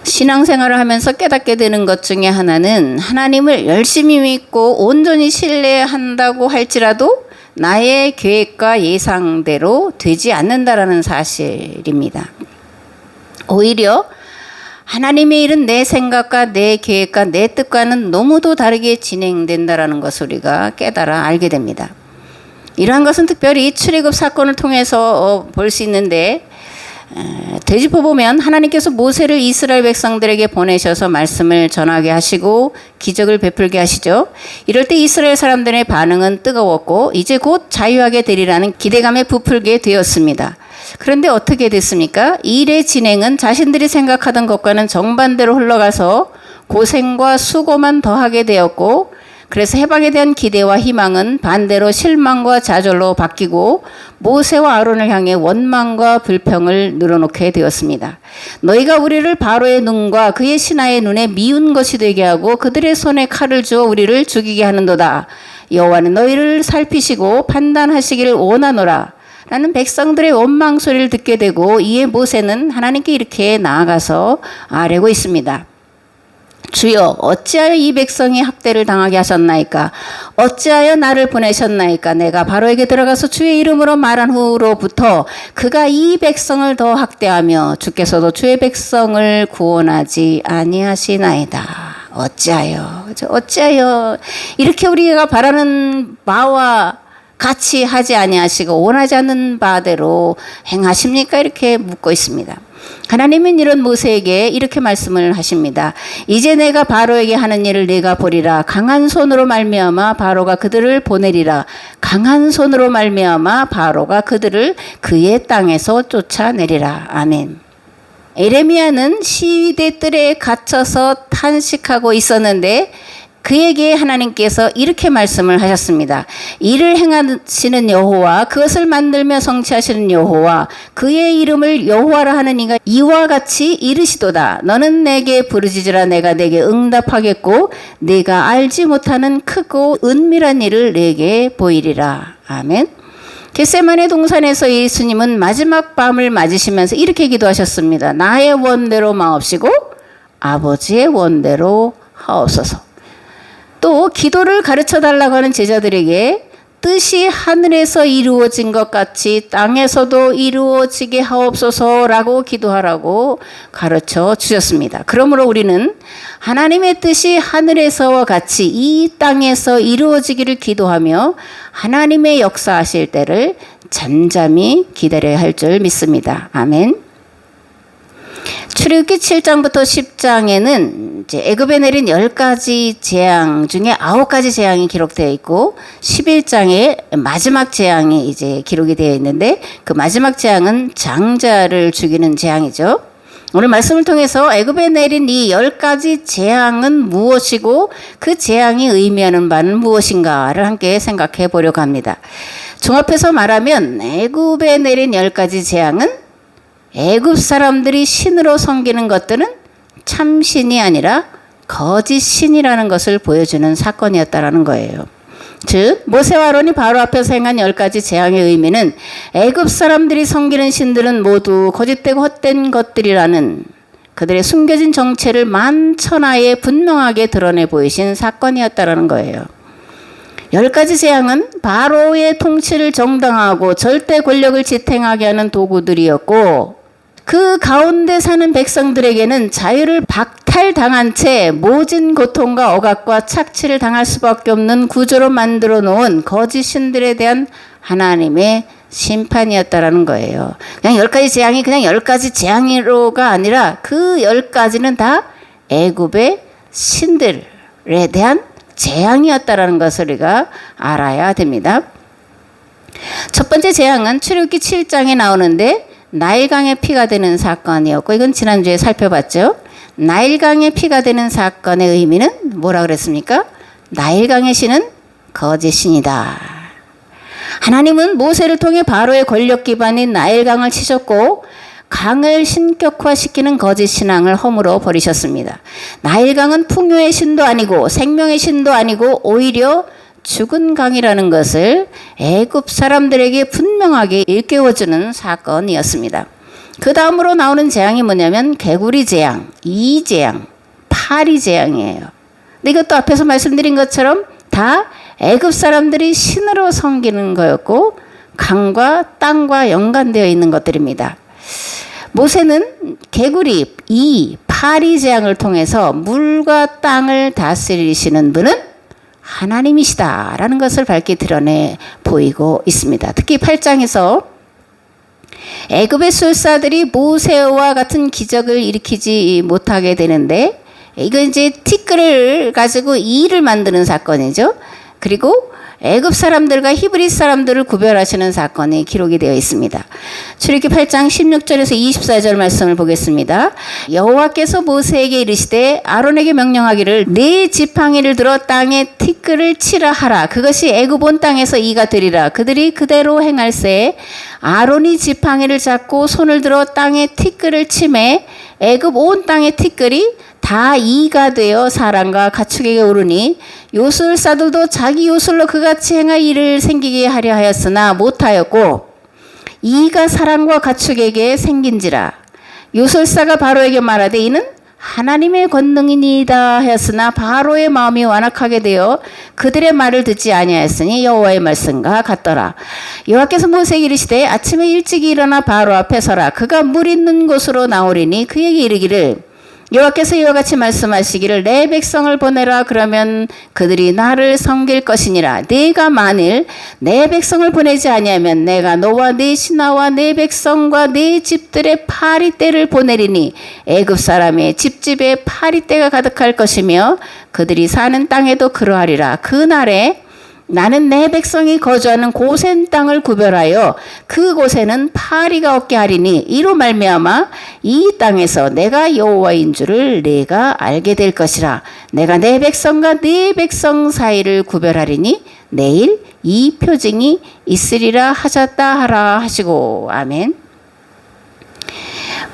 신앙생활을 하면서 깨닫게 되는 것 중에 하나는 하나님을 열심히 믿고 온전히 신뢰한다고 할지라도 나의 계획과 예상대로 되지 않는다라는 사실입니다. 오히려 하나님의 일은 내 생각과 내 계획과 내 뜻과는 너무도 다르게 진행된다라는 것을 우리가 깨달아 알게 됩니다. 이러한 것은 특별히 출애굽 사건을 통해서 볼 수 있는데, 되짚어보면 하나님께서 모세를 이스라엘 백성들에게 보내셔서 말씀을 전하게 하시고 기적을 베풀게 하시죠. 이럴 때 이스라엘 사람들의 반응은 뜨거웠고 이제 곧 자유하게 되리라는 기대감에 부풀게 되었습니다. 그런데 어떻게 됐습니까? 일의 진행은 자신들이 생각하던 것과는 정반대로 흘러가서 고생과 수고만 더하게 되었고, 그래서 해방에 대한 기대와 희망은 반대로 실망과 좌절로 바뀌고 모세와 아론을 향해 원망과 불평을 늘어놓게 되었습니다. 너희가 우리를 바로의 눈과 그의 신하의 눈에 미운 것이 되게 하고 그들의 손에 칼을 주어 우리를 죽이게 하는도다. 여호와는 너희를 살피시고 판단하시기를 원하노라. 라는 백성들의 원망 소리를 듣게 되고, 이에 모세는 하나님께 이렇게 나아가서 아뢰고 있습니다. 주여, 어찌하여 이 백성이 학대를 당하게 하셨나이까? 어찌하여 나를 보내셨나이까? 내가 바로에게 들어가서 주의 이름으로 말한 후로부터 그가 이 백성을 더 학대하며 주께서도 주의 백성을 구원하지 아니하시나이다. 어찌하여 이렇게 우리가 바라는 바와 같이 하지 아니하시고 원하지 않는 바대로 행하십니까? 이렇게 묻고 있습니다. 하나님은 이런 모세에게 이렇게 말씀을 하십니다. 이제 내가 바로에게 하는 일을 네가 보리라. 강한 손으로 말미암아 바로가 그들을 보내리라. 강한 손으로 말미암아 바로가 그들을 그의 땅에서 쫓아내리라. 아멘. 에레미야는 시위대 뜰에 갇혀서 탄식하고 있었는데 그에게 하나님께서 이렇게 말씀을 하셨습니다. 이를 행하시는 여호와, 그것을 만들며 성취하시는 여호와, 그의 이름을 여호와라 하는 이가 이와 같이 이르시도다. 너는 내게 부르짖으라. 내가 내게 응답하겠고 네가 알지 못하는 크고 은밀한 일을 내게 보이리라. 아멘. 겟세마네 동산에서 예수님은 마지막 밤을 맞으시면서 이렇게 기도하셨습니다. 나의 원대로 마옵시고 아버지의 원대로 하옵소서. 또 기도를 가르쳐 달라고 하는 제자들에게 뜻이 하늘에서 이루어진 것 같이 땅에서도 이루어지게 하옵소서라고 기도하라고 가르쳐 주셨습니다. 그러므로 우리는 하나님의 뜻이 하늘에서와 같이 이 땅에서 이루어지기를 기도하며 하나님의 역사하실 때를 잠잠히 기다려야 할 줄 믿습니다. 아멘. 출애굽기 7장부터 10장에는 이제 애굽에 내린 10가지 재앙 중에 9가지 재앙이 기록되어 있고 11장에 마지막 재앙이 이제 기록이 되어 있는데, 그 마지막 재앙은 장자를 죽이는 재앙이죠. 오늘 말씀을 통해서 애굽에 내린 이 10가지 재앙은 무엇이고 그 재앙이 의미하는 바는 무엇인가를 함께 생각해 보려고 합니다. 종합해서 말하면 애굽에 내린 10가지 재앙은 애굽 사람들이 신으로 섬기는 것들은 참신이 아니라 거짓 신이라는 것을 보여주는 사건이었다라는 거예요. 즉 모세와 아론이 바로 앞에서 행한 10가지 재앙의 의미는 애굽 사람들이 섬기는 신들은 모두 거짓되고 헛된 것들이라는 그들의 숨겨진 정체를 만천하에 분명하게 드러내 보이신 사건이었다라는 거예요. 10가지 재앙은 바로의 통치를 정당화하고 절대 권력을 지탱하게 하는 도구들이었고, 그 가운데 사는 백성들에게는 자유를 박탈당한 채 모진 고통과 억압과 착취를 당할 수밖에 없는 구조로 만들어 놓은 거짓 신들에 대한 하나님의 심판이었다라는 거예요. 그냥 10가지 재앙이 그냥 10가지 재앙으로가 아니라 그 10가지는 다 애굽의 신들에 대한 재앙이었다라는 것을 우리가 알아야 됩니다. 첫 번째 재앙은 출애굽기 7장에 나오는데 나일강의 피가 되는 사건이었고, 이건 지난주에 살펴봤죠. 나일강의 피가 되는 사건의 의미는 뭐라 그랬습니까? 나일강의 신은 거짓 신이다. 하나님은 모세를 통해 바로의 권력 기반인 나일강을 치셨고 강을 신격화시키는 거짓 신앙을 허물어 버리셨습니다. 나일강은 풍요의 신도 아니고 생명의 신도 아니고 오히려 죽은 강이라는 것을 애굽 사람들에게 분명하게 일깨워주는 사건이었습니다. 그 다음으로 나오는 재앙이 뭐냐면 개구리 재앙, 이 재앙, 파리 재앙이에요. 근데 이것도 앞에서 말씀드린 것처럼 다 애굽 사람들이 신으로 섬기는 거였고 강과 땅과 연관되어 있는 것들입니다. 모세는 개구리, 이 파리 재앙을 통해서 물과 땅을 다스리시는 분은 하나님이시다라는 것을 밝게 드러내 보이고 있습니다. 특히 8장에서 애굽의 술사들이 모세와 같은 기적을 일으키지 못하게 되는데, 이거 이제 티끌을 가지고 이를 만드는 사건이죠. 그리고 애굽 사람들과 히브리 사람들을 구별하시는 사건이 기록이 되어 있습니다. 출애굽기 8장 16절에서 24절 말씀을 보겠습니다. 여호와께서 모세에게 이르시되 아론에게 명령하기를 네 지팡이를 들어 땅에 티끌을 치라 하라. 그것이 애굽 온 땅에서 이가 되리라. 그들이 그대로 행할세. 아론이 지팡이를 잡고 손을 들어 땅에 티끌을 치매 애굽 온 땅의 티끌이 다 이가 되어 사람과 가축에게 오르니 요술사들도 자기 요술로 그같이 행할 일을 생기게 하려 하였으나 못하였고 이가 사람과 가축에게 생긴지라. 요술사가 바로에게 말하되 이는 하나님의 권능이니이다 하였으나 바로의 마음이 완악하게 되어 그들의 말을 듣지 아니하였으니 여호와의 말씀과 같더라. 여호와께서 모세에게 이르시되 아침에 일찍 일어나 바로 앞에 서라. 그가 물 있는 곳으로 나오리니 그에게 이르기를 여호와께서 이와 같이 말씀하시기를 내 백성을 보내라. 그러면 그들이 나를 섬길 것이니라. 네가 만일 내 백성을 보내지 아니하면 내가 너와 네 신하와 네 백성과 네 집들의 파리떼를 보내리니 애굽 사람의 집집에 파리떼가 가득할 것이며 그들이 사는 땅에도 그러하리라. 그날에 나는 내 백성이 거주하는 고센 땅을 구별하여 그곳에는 파리가 없게 하리니 이로 말미암아 이 땅에서 내가 여호와인 줄을 네가 알게 될 것이라. 내가 내 백성과 네 백성 사이를 구별하리니 내일 이 표징이 있으리라 하셨다 하라 하시고. 아멘.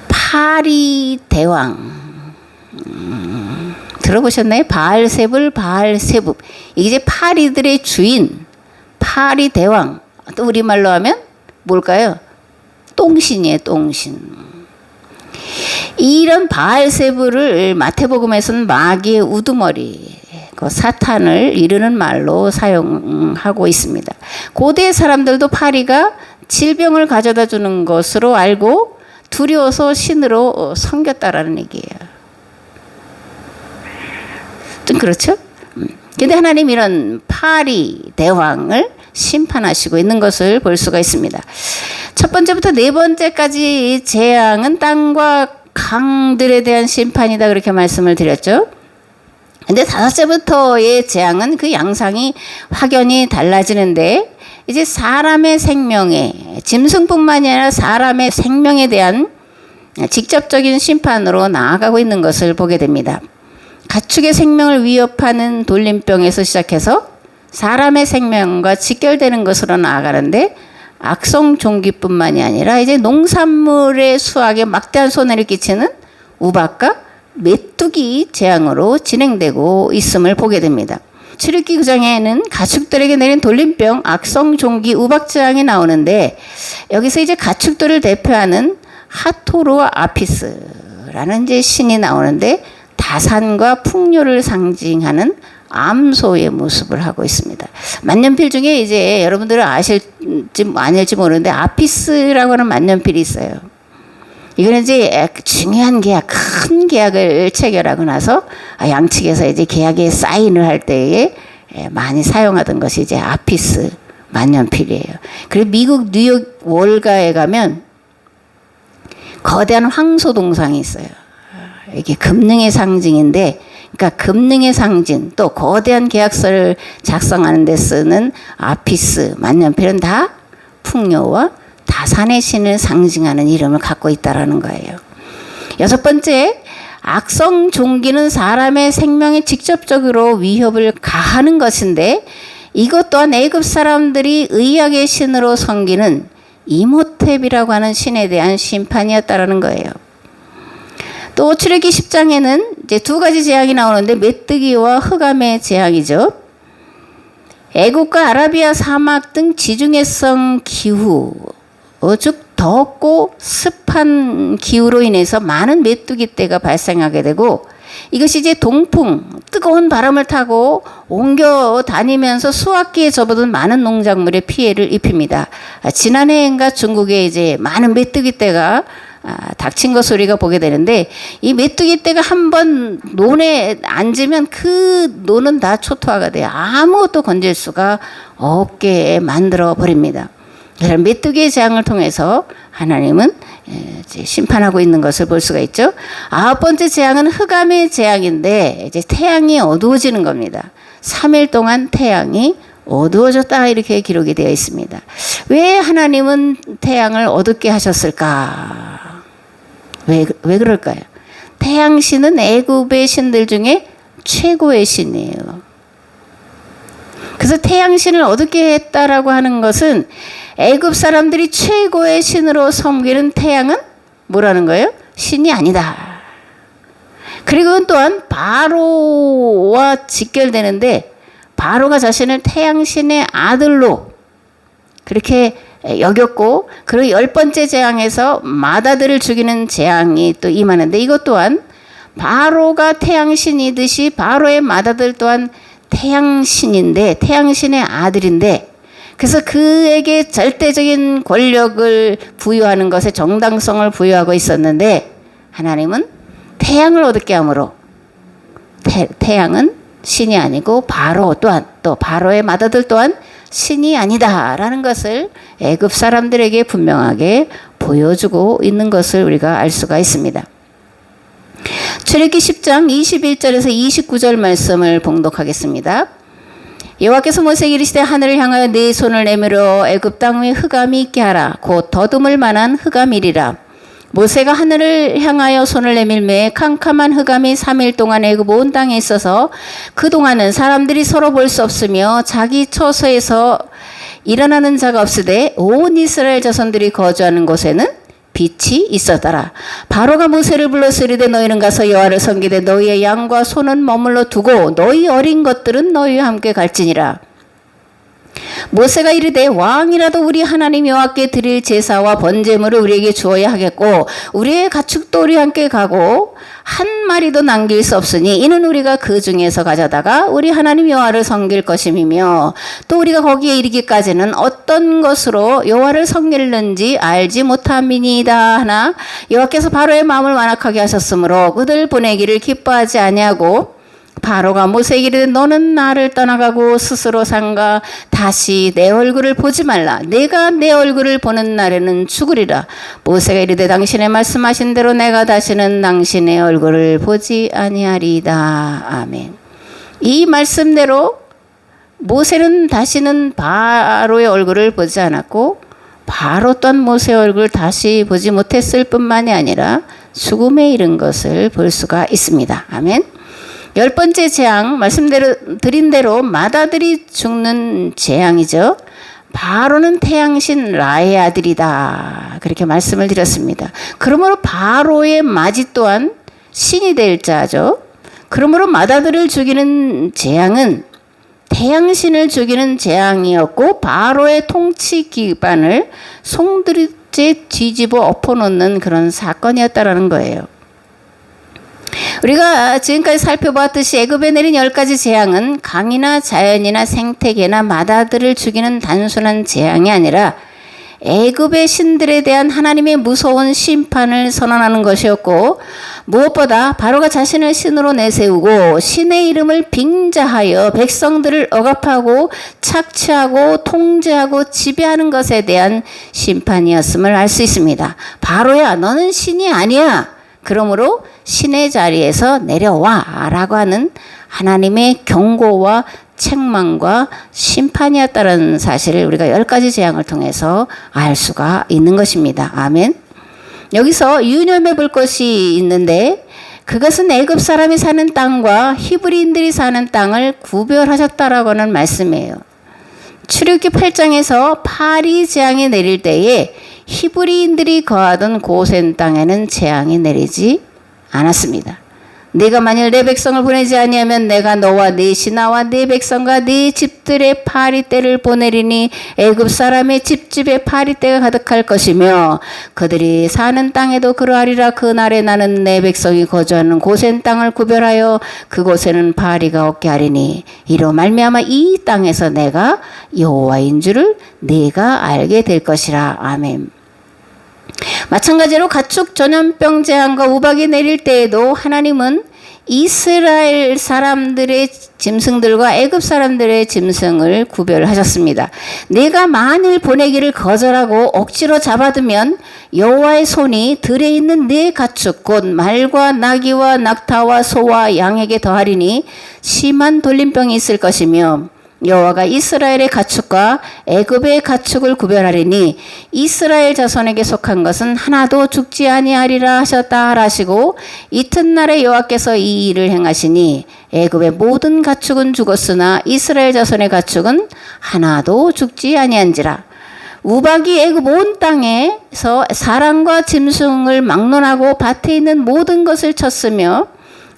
파리 대왕 들어보셨나요? 바알세불, 바알세붑. 이게 이제 파리들의 주인, 파리 대왕. 또 우리말로 하면 뭘까요? 똥신이에요, 똥신. 이런 바알세불을 마태복음에서는 마귀의 우두머리, 그 사탄을 이르는 말로 사용하고 있습니다. 고대 사람들도 파리가 질병을 가져다 주는 것으로 알고 두려워서 신으로 섬겼다라는 얘기예요. 좀 그렇죠? 근데 하나님 이런 파리 대왕을 심판하시고 있는 것을 볼 수가 있습니다. 첫 번째부터 네 번째까지 재앙은 땅과 강들에 대한 심판이다 그렇게 말씀을 드렸죠. 근데 다섯째부터의 재앙은 그 양상이 확연히 달라지는데 이제 사람의 생명에, 짐승뿐만이 아니라 사람의 생명에 대한 직접적인 심판으로 나아가고 있는 것을 보게 됩니다. 가축의 생명을 위협하는 돌림병에서 시작해서 사람의 생명과 직결되는 것으로 나아가는데 악성 종기뿐만이 아니라 이제 농산물의 수확에 막대한 손해를 끼치는 우박과 메뚜기 재앙으로 진행되고 있음을 보게 됩니다. 출애굽기 9장에는 가축들에게 내린 돌림병, 악성 종기, 우박 재앙이 나오는데 여기서 이제 가축들을 대표하는 하토르와 아피스라는 이제 신이 나오는데 다산과 풍요를 상징하는 암소의 모습을 하고 있습니다. 만년필 중에 이제 여러분들은 아실지 아닐지 모르는데 아피스라고 하는 만년필이 있어요. 이거는 이제 중요한 계약, 큰 계약을 체결하고 나서 양측에서 이제 계약에 사인을 할 때에 많이 사용하던 것이 이제 아피스 만년필이에요. 그리고 미국 뉴욕 월가에 가면 거대한 황소 동상이 있어요. 이게 금능의 상징인데, 그러니까 금능의 상징, 또 거대한 계약서를 작성하는 데 쓰는 아피스 만년필은 다 풍요와 다산의 신을 상징하는 이름을 갖고 있다라는 거예요. 여섯 번째, 악성 종기는 사람의 생명에 직접적으로 위협을 가하는 것인데 이것 또한 애굽 사람들이 의학의 신으로 섬기는 이모텝이라고 하는 신에 대한 심판이었다라는 거예요. 또 출애굽기 10장에는 이제 두 가지 재앙이 나오는데 메뚜기와 흑암의 재앙이죠. 애국과 아라비아 사막 등 지중해성 기후, 즉 덥고 습한 기후로 인해서 많은 메뚜기 떼가 발생하게 되고, 이것이 이제 동풍, 뜨거운 바람을 타고 옮겨 다니면서 수확기에 접어든 많은 농작물에 피해를 입힙니다. 지난해인가 중국에 이제 많은 메뚜기 떼가 닥친 것을 우리가 보게 되는데, 이 메뚜기 떼가 한번 논에 앉으면 그 논은 다 초토화가 돼요. 아무것도 건질 수가 없게 만들어 버립니다. 이런 메뚜기의 재앙을 통해서 하나님은 이제 심판하고 있는 것을 볼 수가 있죠. 9번째 재앙은 흑암의 재앙인데, 이제 태양이 어두워지는 겁니다. 3일 동안 태양이 어두워졌다, 이렇게 기록이 되어 있습니다. 왜 하나님은 태양을 어둡게 하셨을까? 왜 그럴까요? 태양신은 애굽의 신들 중에 최고의 신이에요. 그래서 태양신을 어둡게 했다라고 하는 것은 애굽 사람들이 최고의 신으로 섬기는 태양은 뭐라는 거예요? 신이 아니다. 그리고 또한 바로와 직결되는데, 바로가 자신을 태양신의 아들로 그렇게 여겼고, 그리고 10번째 재앙에서 맏아들을 죽이는 재앙이 또 임하는데, 이것 또한 바로가 태양신이듯이 바로의 맏아들 또한 태양신인데, 태양신의 아들인데, 그래서 그에게 절대적인 권력을 부여하는 것에 정당성을 부여하고 있었는데, 하나님은 태양을 어둡게 함으로 태양은 신이 아니고 바로 또한, 또 바로의 맏아들 또한 신이 아니다라는 것을 애굽 사람들에게 분명하게 보여주고 있는 것을 우리가 알 수가 있습니다. 출애굽기 10장 21절에서 29절 말씀을 봉독하겠습니다. 여호와께서 모세에게 이르시되 하늘을 향하여 네 손을 내밀어 애굽 땅 위에 흑암이 있게 하라. 곧 더듬을 만한 흑암이리라. 모세가 하늘을 향하여 손을 내밀매 캄캄한 흑암이 3일 동안 애굽 온 땅에 있어서 그동안은 사람들이 서로 볼 수 없으며 자기 처소에서 일어나는 자가 없으되 온 이스라엘 자손들이 거주하는 곳에는 빛이 있었더라. 바로가 모세를 불러서 이르되 너희는 가서 여호와를 섬기되 너희의 양과 소는 머물러 두고 너희 어린 것들은 너희와 함께 갈지니라. 모세가 이르되 왕이라도 우리 하나님 여호와께 드릴 제사와 번제물을 우리에게 주어야 하겠고 우리의 가축도 우리와 함께 가고 한 마리도 남길 수 없으니 이는 우리가 그 중에서 가져다가 우리 하나님 여호와를 섬길 것임이며 또 우리가 거기에 이르기까지는 어떤 것으로 여호와를 섬길는지 알지 못함이니이다 하나 여호와께서 바로의 마음을 완악하게 하셨으므로 그들 보내기를 기뻐하지 아니하고 바로가 모세에게 이르되 너는 나를 떠나가고 스스로 삼가 다시 내 얼굴을 보지 말라. 내가 내 얼굴을 보는 날에는 죽으리라. 모세가 이르되 당신의 말씀하신 대로 내가 다시는 당신의 얼굴을 보지 아니하리이다. 아멘. 이 말씀대로 모세는 다시는 바로의 얼굴을 보지 않았고 바로 또한 모세의 얼굴을 다시 보지 못했을 뿐만이 아니라 죽음에 이른 것을 볼 수가 있습니다. 아멘. 10번째 재앙, 말씀드린 대로 맏아들이 죽는 재앙이죠. 바로는 태양신 라의 아들이다. 그렇게 말씀을 드렸습니다. 그러므로 바로의 맏이 또한 신이 될 자죠. 그러므로 맏아들을 죽이는 재앙은 태양신을 죽이는 재앙이었고 바로의 통치 기반을 송두리째 뒤집어 엎어놓는 그런 사건이었다라는 거예요. 우리가 지금까지 살펴보았듯이 애굽에 내린 10가지 재앙은 강이나 자연이나 생태계나 맏아들을 죽이는 단순한 재앙이 아니라 애굽의 신들에 대한 하나님의 무서운 심판을 선언하는 것이었고 무엇보다 바로가 자신을 신으로 내세우고 신의 이름을 빙자하여 백성들을 억압하고 착취하고 통제하고 지배하는 것에 대한 심판이었음을 알 수 있습니다. 바로야 너는 신이 아니야. 그러므로 신의 자리에서 내려와 라고 하는 하나님의 경고와 책망과 심판이었다는 사실을 우리가 10가지 재앙을 통해서 알 수가 있는 것입니다. 아멘. 여기서 유념해 볼 것이 있는데 그것은 애굽 사람이 사는 땅과 히브리인들이 사는 땅을 구별하셨다라고 하는 말씀이에요. 출애굽기 8장에서 파리 재앙이 내릴 때에 히브리인들이 거하던 고센 땅에는 재앙이 내리지 않았습니다. 네가 만일 내 백성을 보내지 아니하면 내가 너와 네 신하와 네 백성과 네 집들의 파리떼를 보내리니 애굽 사람의 집집에 파리떼가 가득할 것이며 그들이 사는 땅에도 그러하리라. 그날에 나는 내 백성이 거주하는 고센 땅을 구별하여 그곳에는 파리가 없게 하리니 이로 말미암아 이 땅에서 내가 여호와인 줄을 네가 알게 될 것이라. 아멘. 마찬가지로 가축 전염병 재앙과 우박이 내릴 때에도 하나님은 이스라엘 사람들의 짐승들과 애굽 사람들의 짐승을 구별하셨습니다. 내가 만일 보내기를 거절하고 억지로 잡아두면 여호와의 손이 들에 있는 네 가축 곧 말과 나귀와 낙타와 소와 양에게 더하리니 심한 돌림병이 있을 것이며 여호와가 이스라엘의 가축과 애굽의 가축을 구별하리니 이스라엘 자손에게 속한 것은 하나도 죽지 아니하리라 하셨다 하시고 이튿날에 여호와께서 이 일을 행하시니 애굽의 모든 가축은 죽었으나 이스라엘 자손의 가축은 하나도 죽지 아니한지라. 우박이 애굽 온 땅에서 사람과 짐승을 막론하고 밭에 있는 모든 것을 쳤으며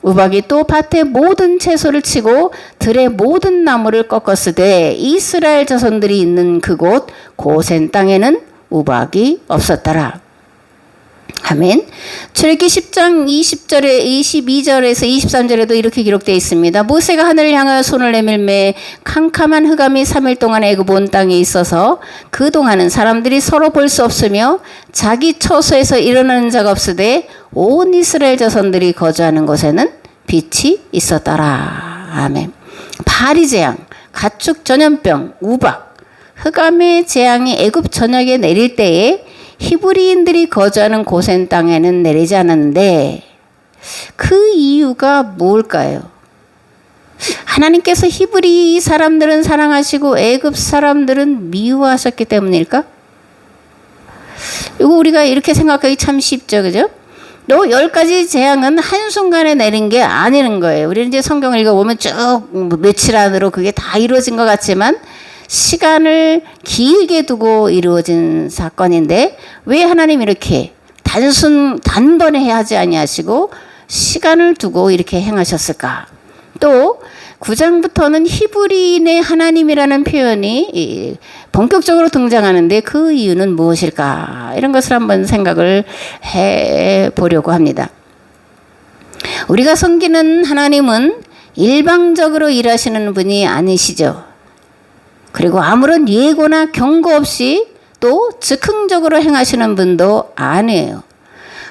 우박이 또 밭의 모든 채소를 치고 들의 모든 나무를 꺾었으되 이스라엘 자손들이 있는 그곳 고센 땅에는 우박이 없었더라. 아멘. 출애굽기 10장 20절에 22절에서 23절에도 이렇게 기록되어 있습니다. 모세가 하늘을 향하여 손을 내밀매 캄캄한 흑암이 3일 동안 애굽 온 땅에 있어서 그동안은 사람들이 서로 볼 수 없으며 자기 처소에서 일어나는 자가 없으되 온 이스라엘 자손들이 거주하는 곳에는 빛이 있었더라. 아멘. 파리 재앙, 가축 전염병, 우박, 흑암의 재앙이 애굽 전역에 내릴 때에 히브리인들이 거주하는 고센 땅에는 내리지 않았는데 그 이유가 뭘까요? 하나님께서 히브리 사람들은 사랑하시고 애굽 사람들은 미워하셨기 때문일까? 이거 우리가 이렇게 생각하기 참 쉽죠, 그죠? 또 10가지 재앙은 한순간에 내린 게 아니는 거예요. 우리는 이제 성경을 읽어보면 쭉 며칠 안으로 그게 다 이루어진 것 같지만 시간을 길게 두고 이루어진 사건인데 왜 하나님 이렇게 단번에 하지 아니하시고 시간을 두고 이렇게 행하셨을까? 또 9장부터는 히브리인의 하나님이라는 표현이 본격적으로 등장하는데 그 이유는 무엇일까? 이런 것을 한번 생각을 해보려고 합니다. 우리가 섬기는 하나님은 일방적으로 일하시는 분이 아니시죠. 그리고 아무런 예고나 경고 없이 또 즉흥적으로 행하시는 분도 아니에요.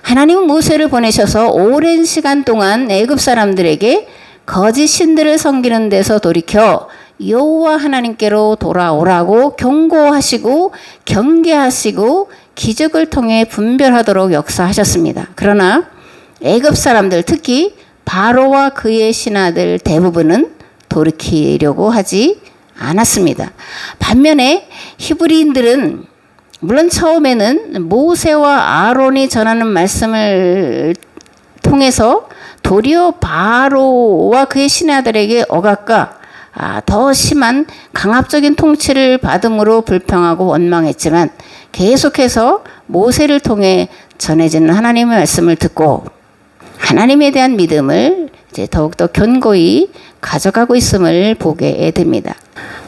하나님은 모세를 보내셔서 오랜 시간 동안 애굽 사람들에게 거짓 신들을 섬기는 데서 돌이켜 여호와 하나님께로 돌아오라고 경고하시고 경계하시고 기적을 통해 분별하도록 역사하셨습니다. 그러나 애굽 사람들 특히 바로와 그의 신하들 대부분은 돌이키려고 하지 않았습니다. 반면에 히브리인들은 물론 처음에는 모세와 아론이 전하는 말씀을 통해서 도리어 바로와 그의 신하들에게 억압과 더 심한 강압적인 통치를 받음으로 불평하고 원망했지만 계속해서 모세를 통해 전해지는 하나님의 말씀을 듣고 하나님에 대한 믿음을 이제 더욱더 견고히 가져가고 있음을 보게 됩니다.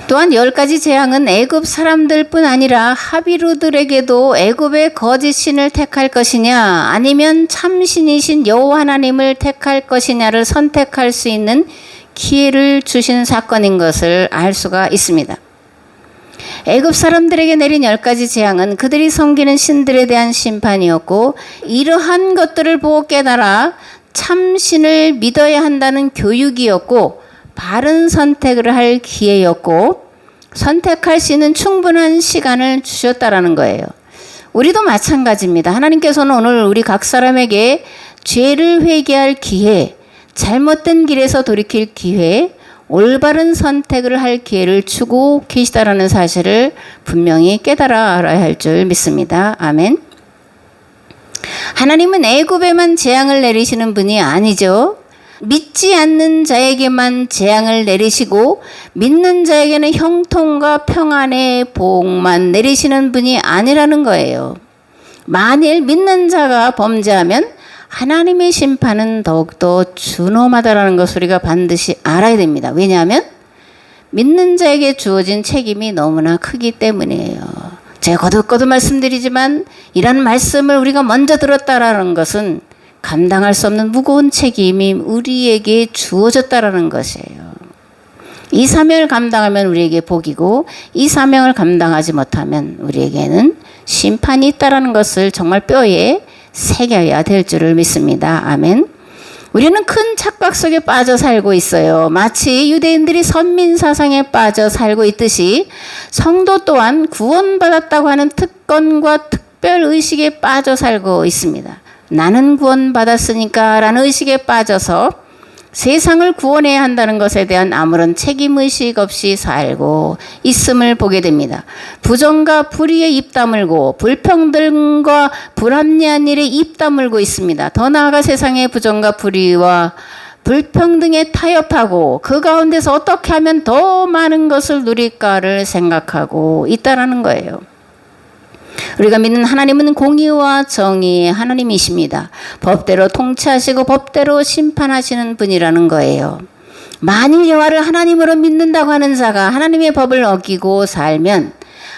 또한 10가지 재앙은 애굽 사람들뿐 아니라 하비루들에게도 애굽의 거짓 신을 택할 것이냐 아니면 참신이신 여호와 하나님을 택할 것이냐를 선택할 수 있는 기회를 주신 사건인 것을 알 수가 있습니다. 애굽 사람들에게 내린 10가지 재앙은 그들이 섬기는 신들에 대한 심판이었고 이러한 것들을 보고 깨달아 참신을 믿어야 한다는 교육이었고 바른 선택을 할 기회였고 선택할 수 있는 충분한 시간을 주셨다라는 거예요. 우리도 마찬가지입니다. 하나님께서는 오늘 우리 각 사람에게 죄를 회개할 기회, 잘못된 길에서 돌이킬 기회, 올바른 선택을 할 기회를 주고 계시다라는 사실을 분명히 깨달아 알아야 할 줄 믿습니다. 아멘. 하나님은 애굽에만 재앙을 내리시는 분이 아니죠. 믿지 않는 자에게만 재앙을 내리시고 믿는 자에게는 형통과 평안의 복만 내리시는 분이 아니라는 거예요. 만일 믿는 자가 범죄하면 하나님의 심판은 더욱더 준엄하다라는 것을 우리가 반드시 알아야 됩니다. 왜냐하면 믿는 자에게 주어진 책임이 너무나 크기 때문이에요. 제가 거듭거듭 말씀드리지만 이런 말씀을 우리가 먼저 들었다라는 것은 감당할 수 없는 무거운 책임이 우리에게 주어졌다라는 것이에요. 이 사명을 감당하면 우리에게 복이고 이 사명을 감당하지 못하면 우리에게는 심판이 있다라는 것을 정말 뼈에 새겨야 될 줄을 믿습니다. 아멘. 우리는 큰 착각 속에 빠져 살고 있어요. 마치 유대인들이 선민사상에 빠져 살고 있듯이 성도 또한 구원받았다고 하는 특권과 특별의식에 빠져 살고 있습니다. 나는 구원받았으니까 라는 의식에 빠져서 세상을 구원해야 한다는 것에 대한 아무런 책임의식 없이 살고 있음을 보게 됩니다. 부정과 불의에 입 다물고 불평등과 불합리한 일에 입 다물고 있습니다. 더 나아가 세상의 부정과 불의와 불평등에 타협하고 그 가운데서 어떻게 하면 더 많은 것을 누릴까를 생각하고 있다라는 거예요. 우리가 믿는 하나님은 공의와 정의의 하나님이십니다. 법대로 통치하시고 법대로 심판하시는 분이라는 거예요. 만일 여호와를 하나님으로 믿는다고 하는 자가 하나님의 법을 어기고 살면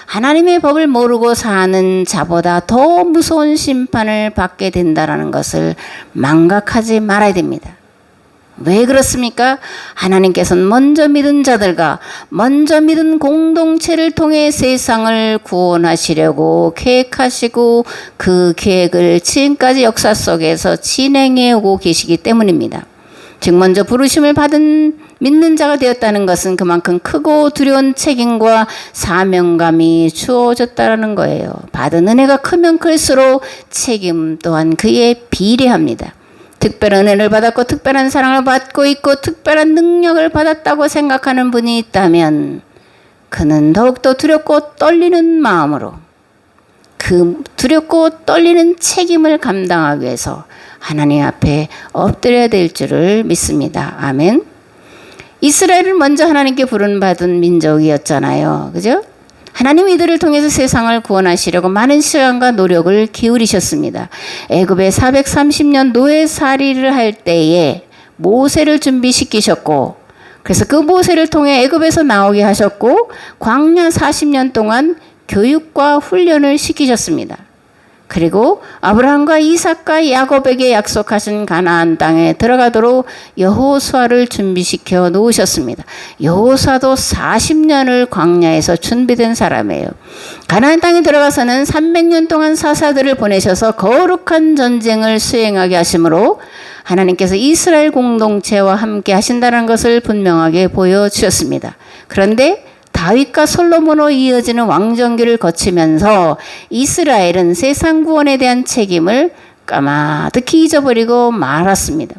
하나님의 법을 모르고 사는 자보다 더 무서운 심판을 받게 된다는 것을 망각하지 말아야 됩니다. 왜 그렇습니까? 하나님께서는 먼저 믿은 자들과 먼저 믿은 공동체를 통해 세상을 구원하시려고 계획하시고 그 계획을 지금까지 역사 속에서 진행해 오고 계시기 때문입니다. 즉 먼저 부르심을 받은 믿는 자가 되었다는 것은 그만큼 크고 두려운 책임과 사명감이 주어졌다는 거예요. 받은 은혜가 크면 클수록 책임 또한 그에 비례합니다. 특별한 은혜를 받았고 특별한 사랑을 받고 있고 특별한 능력을 받았다고 생각하는 분이 있다면 그는 더욱더 두렵고 떨리는 마음으로 그 두렵고 떨리는 책임을 감당하기 위해서 하나님 앞에 엎드려야 될 줄을 믿습니다. 아멘. 이스라엘은 먼저 하나님께 부름받은 민족이었잖아요. 그죠? 하나님 이들을 통해서 세상을 구원하시려고 많은 시간과 노력을 기울이셨습니다. 애굽에 430년 노예살이를 할 때에 모세를 준비시키셨고 그래서 그 모세를 통해 애굽에서 나오게 하셨고 광야 40년 동안 교육과 훈련을 시키셨습니다. 그리고 아브라함과 이삭과 야곱에게 약속하신 가나안 땅에 들어가도록 여호수아를 준비시켜 놓으셨습니다. 여호수아도 40년을 광야에서 준비된 사람이에요. 가나안 땅에 들어가서는 300년 동안 사사들을 보내셔서 거룩한 전쟁을 수행하게 하심으로 하나님께서 이스라엘 공동체와 함께 하신다는 것을 분명하게 보여주셨습니다. 그런데 다윗과 솔로몬으로 이어지는 왕정기를 거치면서 이스라엘은 세상 구원에 대한 책임을 까마득히 잊어버리고 말았습니다.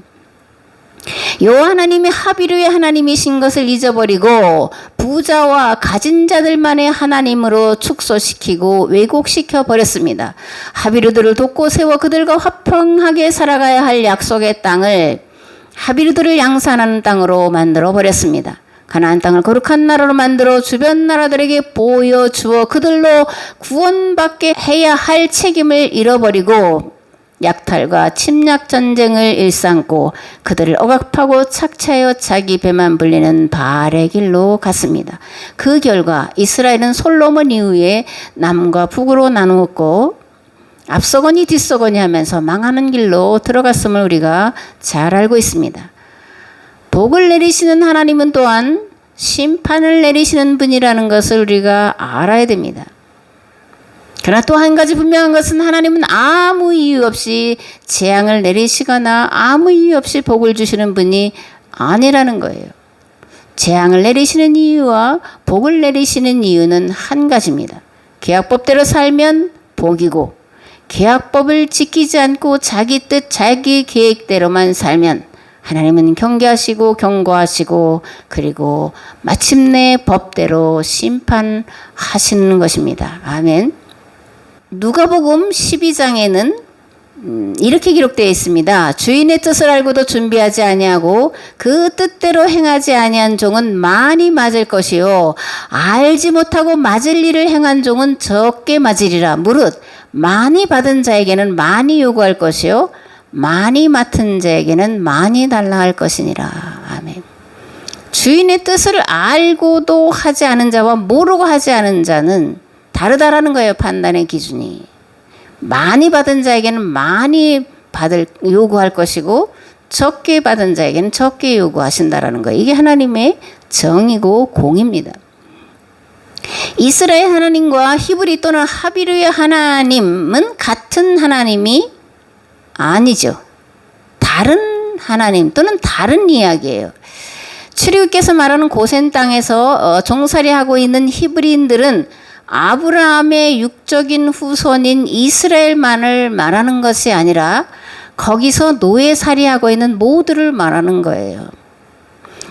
여호와 하나님이 하비루의 하나님이신 것을 잊어버리고 부자와 가진 자들만의 하나님으로 축소시키고 왜곡시켜 버렸습니다. 하비루들을 돕고 세워 그들과 화평하게 살아가야 할 약속의 땅을 하비루들을 양산하는 땅으로 만들어 버렸습니다. 가나안 땅을 거룩한 나라로 만들어 주변 나라들에게 보여주어 그들로 구원받게 해야 할 책임을 잃어버리고 약탈과 침략 전쟁을 일삼고 그들을 억압하고 착취하여 자기 배만 불리는 바알의 길로 갔습니다. 그 결과 이스라엘은 솔로몬 이후에 남과 북으로 나누었고 앞서거니 뒤서거니 하면서 망하는 길로 들어갔음을 우리가 잘 알고 있습니다. 복을 내리시는 하나님은 또한 심판을 내리시는 분이라는 것을 우리가 알아야 됩니다. 그러나 또 한 가지 분명한 것은 하나님은 아무 이유 없이 재앙을 내리시거나 아무 이유 없이 복을 주시는 분이 아니라는 거예요. 재앙을 내리시는 이유와 복을 내리시는 이유는 한 가지입니다. 계약법대로 살면 복이고 계약법을 지키지 않고 자기 뜻, 자기 계획대로만 살면 하나님은 경계하시고 경고하시고 그리고 마침내 법대로 심판하시는 것입니다. 아멘. 누가복음 12장에는 이렇게 기록되어 있습니다. 주인의 뜻을 알고도 준비하지 아니하고 그 뜻대로 행하지 아니한 종은 많이 맞을 것이요 알지 못하고 맞을 일을 행한 종은 적게 맞으리라. 무릇 많이 받은 자에게는 많이 요구할 것이요 많이 맡은 자에게는 많이 달라 할 것이니라. 아멘. 주인의 뜻을 알고도 하지 않은 자와 모르고 하지 않은 자는 다르다라는 거예요. 판단의 기준이. 많이 받은 자에게는 많이 요구할 것이고 적게 받은 자에게는 적게 요구하신다라는 거예요. 이게 하나님의 정의고 공입니다. 이스라엘 하나님과 히브리 또는 하비르의 하나님은 같은 하나님이 아니죠. 다른 하나님 또는 다른 이야기예요. 출애굽께서 말하는 고센 땅에서 종살이하고 있는 히브리인들은 아브라함의 육적인 후손인 이스라엘만을 말하는 것이 아니라 거기서 노예살이하고 있는 모두를 말하는 거예요.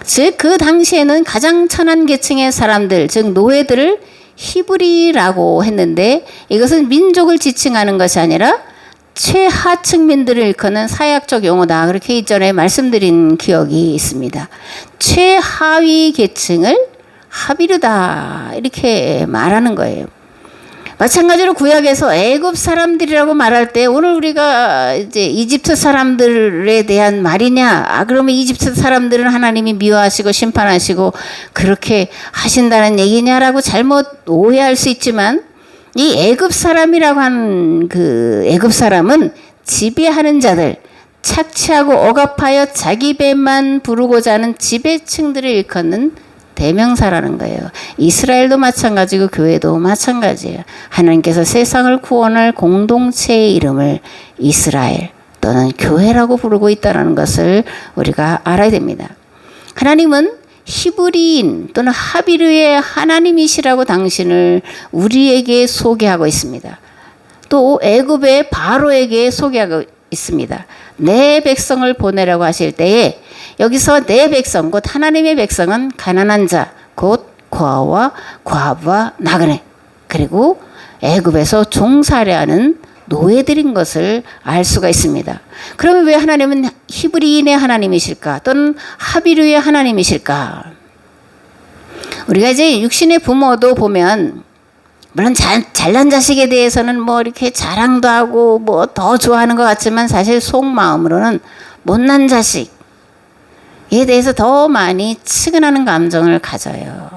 즉 그 당시에는 가장 천한 계층의 사람들, 즉 노예들을 히브리라고 했는데 이것은 민족을 지칭하는 것이 아니라 최하층민들을 일컫는 사약적 용어다. 그렇게 이전에 말씀드린 기억이 있습니다. 최하위 계층을 하비르다 이렇게 말하는 거예요. 마찬가지로 구약에서 애굽 사람들이라고 말할 때 오늘 우리가 이제 이집트 사람들에 대한 말이냐? 그러면 이집트 사람들은 하나님이 미워하시고 심판하시고 그렇게 하신다는 얘기냐라고 잘못 오해할 수 있지만 이 애굽 사람이라고 하는 그 애굽 사람은 지배하는 자들, 착취하고 억압하여 자기 배만 부르고자 하는 지배층들을 일컫는 대명사라는 거예요. 이스라엘도 마찬가지고 교회도 마찬가지예요. 하나님께서 세상을 구원할 공동체의 이름을 이스라엘 또는 교회라고 부르고 있다는 것을 우리가 알아야 됩니다. 하나님은 히브리인 또는 하비르의 하나님이시라고 당신을 우리에게 소개하고 있습니다. 또 애굽의 바로에게 소개하고 있습니다. 내 백성을 보내라고 하실 때에 여기서 내 백성, 곧 하나님의 백성은 가난한 자, 곧 고아와 과부와 나그네, 그리고 애굽에서 종살이하는 노예들인 것을 알 수가 있습니다. 그러면 왜 하나님은 히브리인의 하나님이실까? 또는 하비르의 하나님이실까? 우리가 이제 육신의 부모도 보면 물론 잘난 자식에 대해서는 뭐 이렇게 자랑도 하고 뭐 더 좋아하는 것 같지만 사실 속마음으로는 못난 자식에 대해서 더 많이 측은하는 감정을 가져요.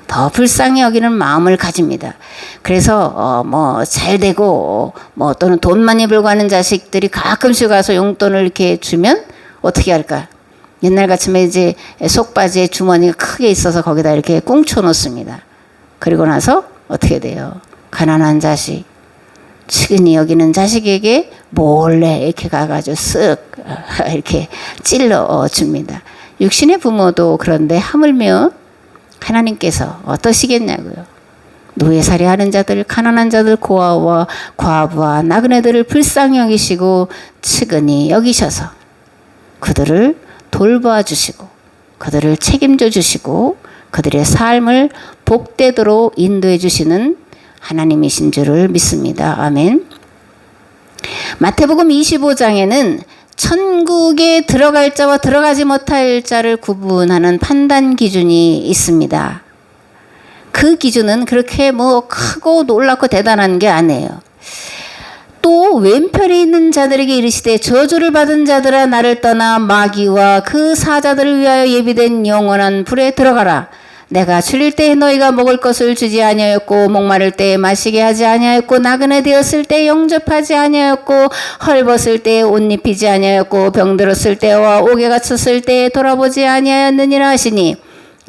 더 불쌍히 여기는 마음을 가집니다. 그래서 뭐 잘되고 뭐 또는 돈 많이 벌고 하는 자식들이 가끔씩 와서 용돈을 이렇게 주면 어떻게 할까? 옛날 같으면 이제 속바지에 주머니가 크게 있어서 거기다 이렇게 꽁쳐 놓습니다. 그리고 나서 어떻게 돼요? 가난한 자식, 측은히 여기는 자식에게 몰래 이렇게 가가지고 쓱 이렇게 찔러 줍니다. 육신의 부모도 그런데 하물며 하나님께서 어떠시겠냐고요. 노예살이 하는 자들, 가난한 자들, 고아와 과부와 나그네들을 불쌍히 여기시고 측은히 여기셔서 그들을 돌봐 주시고 그들을 책임져 주시고 그들의 삶을 복되도록 인도해 주시는 하나님이신 줄을 믿습니다. 아멘. 마태복음 25장에는 천국에 들어갈 자와 들어가지 못할 자를 구분하는 판단 기준이 있습니다. 그 기준은 그렇게 뭐 크고 놀랍고 대단한 게 아니에요. 또 왼편에 있는 자들에게 이르시되 저주를 받은 자들아 나를 떠나 마귀와 그 사자들을 위하여 예비된 영원한 불에 들어가라. 내가 줄일 때에 너희가 먹을 것을 주지 아니하였고 목마를 때에 마시게 하지 아니하였고 나그네 되었을 때 영접하지 아니하였고 헐벗을 때에 옷 입히지 아니하였고 병들었을 때와 옥에 갇혔을 때에 돌아보지 아니하였느니라 하시니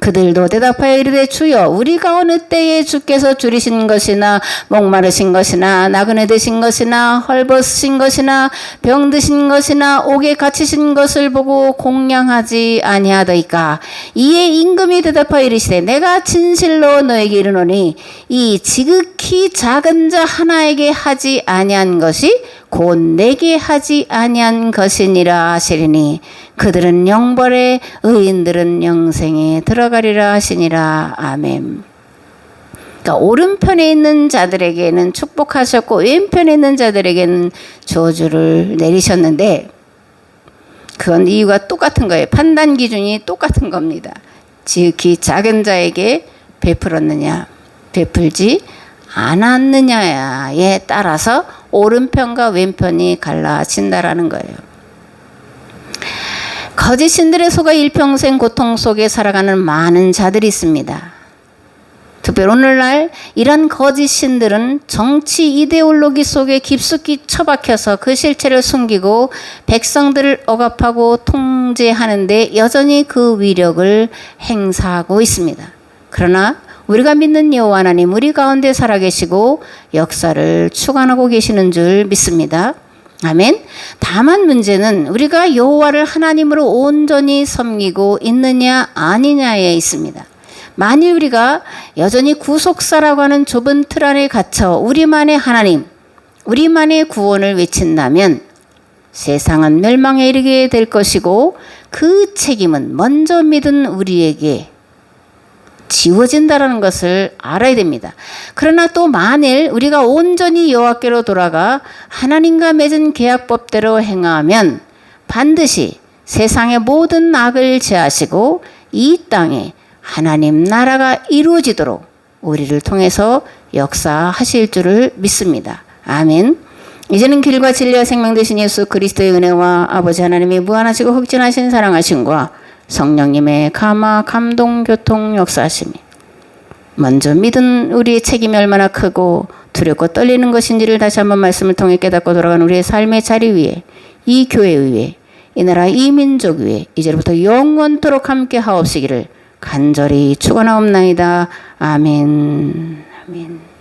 그들도 대답하여 이르되 주여 우리가 어느 때에 주께서 줄이신 것이나 목마르신 것이나 나그네 되신 것이나 헐벗으신 것이나 병드신 것이나 옥에 갇히신 것을 보고 공양하지 아니하더이까. 이에 임금이 대답하여 이르시되 내가 진실로 너에게 이르노니 이 지극히 작은 자 하나에게 하지 아니한 것이 곧 내게 하지 아니한 것이니라 하시리니 그들은 영벌에 의인들은 영생에 들어가리라 하시니라. 아멘. 그러니까 오른편에 있는 자들에게는 축복하셨고 왼편에 있는 자들에게는 저주를 내리셨는데 그건 이유가 똑같은 거예요. 판단 기준이 똑같은 겁니다. 지극히 작은 자에게 베풀었느냐 베풀지 않았느냐에 따라서 오른편과 왼편이 갈라진다라는 거예요. 거짓 신들의 속아 일평생 고통 속에 살아가는 많은 자들이 있습니다. 특별히 오늘날 이런 거짓 신들은 정치 이데올로기 속에 깊숙이 처박혀서 그 실체를 숨기고 백성들을 억압하고 통제하는데 여전히 그 위력을 행사하고 있습니다. 그러나 우리가 믿는 여호와 하나님 우리 가운데 살아계시고 역사를 주관하고 계시는 줄 믿습니다. 아멘. 다만 문제는 우리가 여호와를 하나님으로 온전히 섬기고 있느냐 아니냐에 있습니다. 만일 우리가 여전히 구속사라고 하는 좁은 틀 안에 갇혀 우리만의 하나님, 우리만의 구원을 외친다면 세상은 멸망에 이르게 될 것이고 그 책임은 먼저 믿은 우리에게 지워진다는 것을 알아야 됩니다. 그러나 또 만일 우리가 온전히 여호와께로 돌아가 하나님과 맺은 계약법대로 행하면 반드시 세상의 모든 악을 제하시고 이 땅에 하나님 나라가 이루어지도록 우리를 통해서 역사하실 줄을 믿습니다. 아멘. 이제는 길과 진리와 생명 되신 예수 그리스도의 은혜와 아버지 하나님의 무한하시고 흑진하신 사랑하심과 성령님의 감화 감동 교통 역사하심이 먼저 믿은 우리의 책임이 얼마나 크고 두렵고 떨리는 것인지를 다시 한번 말씀을 통해 깨닫고 돌아간 우리의 삶의 자리 위에 이 교회 위에 이 나라 이 민족 위에 이제부터 영원토록 함께 하옵시기를 간절히 축원하옵나이다. 아멘. 아멘.